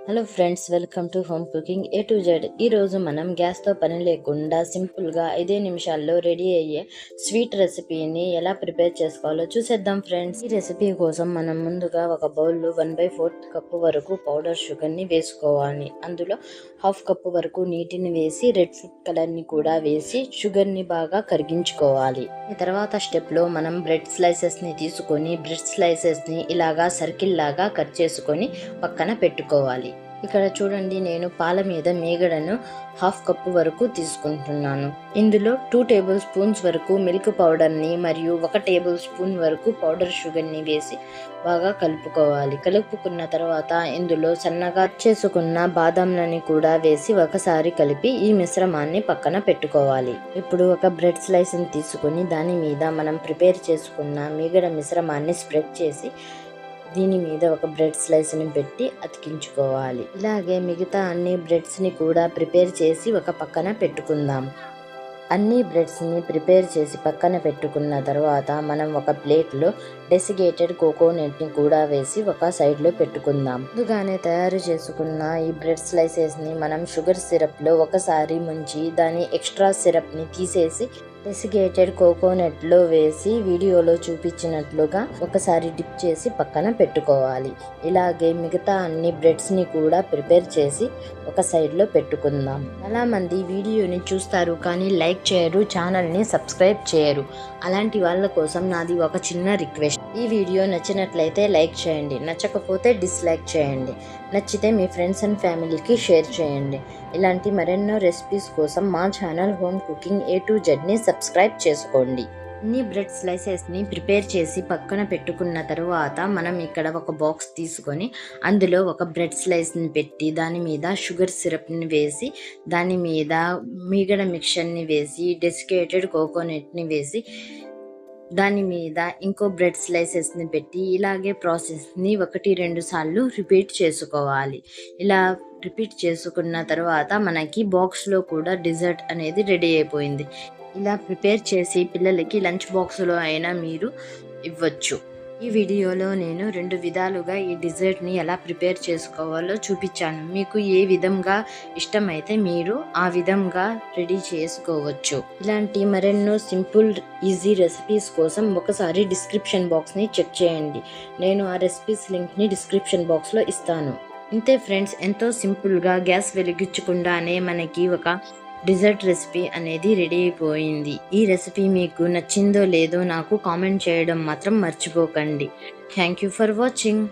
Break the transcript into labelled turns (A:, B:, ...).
A: Hello friends, welcome to home cooking A to Z. ఈరోజు మనం గ్యాస్తో పని లేకుండా సింపుల్గా 5 నిమిషాల్లో రెడీ అయ్యే స్వీట్ రెసిపీని ఎలా ప్రిపేర్ చేసుకోవాలో చూసేద్దాం ఫ్రెండ్స్. ఈ రెసిపీ కోసం మనం ముందుగా ఒక బౌల్లో 1/4 కప్పు వరకు పౌడర్ షుగర్ని వేసుకోవాలి. అందులో 1/2 కప్పు వరకు నీటిని వేసి రెడ్ ఫుడ్ కలర్ని కూడా వేసి షుగర్ని బాగా కరిగించుకోవాలి. ఈ తర్వాత స్టెప్లో మనం బ్రెడ్ స్లైసెస్ని తీసుకొని బ్రెడ్ స్లైసెస్ని ఇలాగా సర్కిల్ లాగా కట్ చేసుకొని పక్కన పెట్టుకోవాలి. ఇక్కడ చూడండి, నేను పాల మీద మీగడను 1/2 కప్పు వరకు తీసుకుంటున్నాను. ఇందులో 2 టేబుల్ స్పూన్స్ వరకు మిల్క్ పౌడర్ని మరియు 1 టేబుల్ స్పూన్ వరకు పౌడర్ షుగర్ని వేసి బాగా కలుపుకోవాలి. కలుపుకున్న తర్వాత ఇందులో సన్నగా చేసుకున్న బాదంలని కూడా వేసి ఒకసారి కలిపి ఈ మిశ్రమాన్ని పక్కన పెట్టుకోవాలి. ఇప్పుడు ఒక బ్రెడ్ స్లైస్ని తీసుకొని దాని మీద మనం ప్రిపేర్ చేసుకున్న మీగడ మిశ్రమాన్ని స్ప్రెడ్ చేసి దీని మీద ఒక బ్రెడ్ స్లైస్ని పెట్టి అతికించుకోవాలి. ఇలాగే మిగతా అన్ని బ్రెడ్స్ని కూడా ప్రిపేర్ చేసి ఒక పక్కన పెట్టుకుందాం. అన్ని బ్రెడ్స్ని ప్రిపేర్ చేసి పక్కన పెట్టుకున్న తర్వాత మనం ఒక ప్లేట్లో డెసికేటెడ్ కోకోనట్ని కూడా వేసి ఒక సైడ్లో పెట్టుకుందాం. ముందుగానే తయారు చేసుకున్న ఈ బ్రెడ్ స్లైసెస్ని మనం షుగర్ సిరప్లో ఒకసారి ముంచి దాని ఎక్స్ట్రా సిరప్ని తీసేసి డెసికేటెడ్ కోకోనట్లో వేసి వీడియోలో చూపించినట్లుగా ఒకసారి డిప్ చేసి పక్కన పెట్టుకోవాలి. ఇలాగే మిగతా అన్ని బ్రెడ్స్ని కూడా ప్రిపేర్ చేసి ఒక సైడ్లో పెట్టుకుందాం. చాలా మంది వీడియోని చూస్తారు కానీ లైక్ చేయరు, ఛానల్ని సబ్స్క్రైబ్ చేయరు. అలాంటి వాళ్ళ కోసం నాది ఒక చిన్న రిక్వెస్ట్. ఈ వీడియో నచ్చినట్లయితే లైక్ చేయండి, నచ్చకపోతే డిస్లైక్ చేయండి, నచ్చితే మీ ఫ్రెండ్స్ అండ్ ఫ్యామిలీకి షేర్ చేయండి. ఇలాంటి మరెన్నో రెసిపీస్ కోసం మా channel home cooking A to జెడ్ని సబ్స్క్రైబ్ చేసుకోండి. అన్ని బ్రెడ్ స్లైసెస్ని ప్రిపేర్ చేసి పక్కన పెట్టుకున్న తర్వాత మనం ఇక్కడ ఒక బాక్స్ తీసుకొని అందులో ఒక బ్రెడ్ స్లైస్ని పెట్టి దాని మీద షుగర్ సిరప్ని వేసి దాని మీద మీగడ మిక్చర్ని వేసి డెసికేటెడ్ కోకోనట్ని వేసి దాని మీద ఇంకో బ్రెడ్ స్లైసెస్ని పెట్టి ఇలాగే ప్రాసెస్ని 1-2 సార్లు రిపీట్ చేసుకోవాలి. ఇలా రిపీట్ చేసుకున్న తర్వాత మనకి బాక్స్లో కూడా డిజర్ట్ అనేది రెడీ అయిపోయింది. ఇలా ప్రిపేర్ చేసి పిల్లలకి లంచ్ బాక్స్లో అయినా మీరు ఇవ్వచ్చు. ఈ వీడియోలో నేను 2 విధాలుగా ఈ డిజర్ట్ని ఎలా ప్రిపేర్ చేసుకోవాలో చూపించాను. మీకు ఏ విధంగా ఇష్టమైతే మీరు ఆ విధంగా రెడీ చేసుకోవచ్చు. ఇలాంటి మరెన్నో సింపుల్ ఈజీ రెసిపీస్ కోసం ఒకసారి డిస్క్రిప్షన్ బాక్స్ని చెక్ చేయండి. నేను ఆ రెసిపీస్ లింక్ని డిస్క్రిప్షన్ బాక్స్లో ఇస్తాను. ఇంతే ఫ్రెండ్స్, ఎంతో సింపుల్గా గ్యాస్ వెలిగించకుండానే మనకి ఒక డిజర్ట్ రెసిపీ అనేది రెడీ అయిపోయింది. ఈ రెసిపీ మీకు నచ్చిందో లేదో నాకు కామెంట్ చేయడం మాత్రం మర్చిపోకండి. Thank you for watching.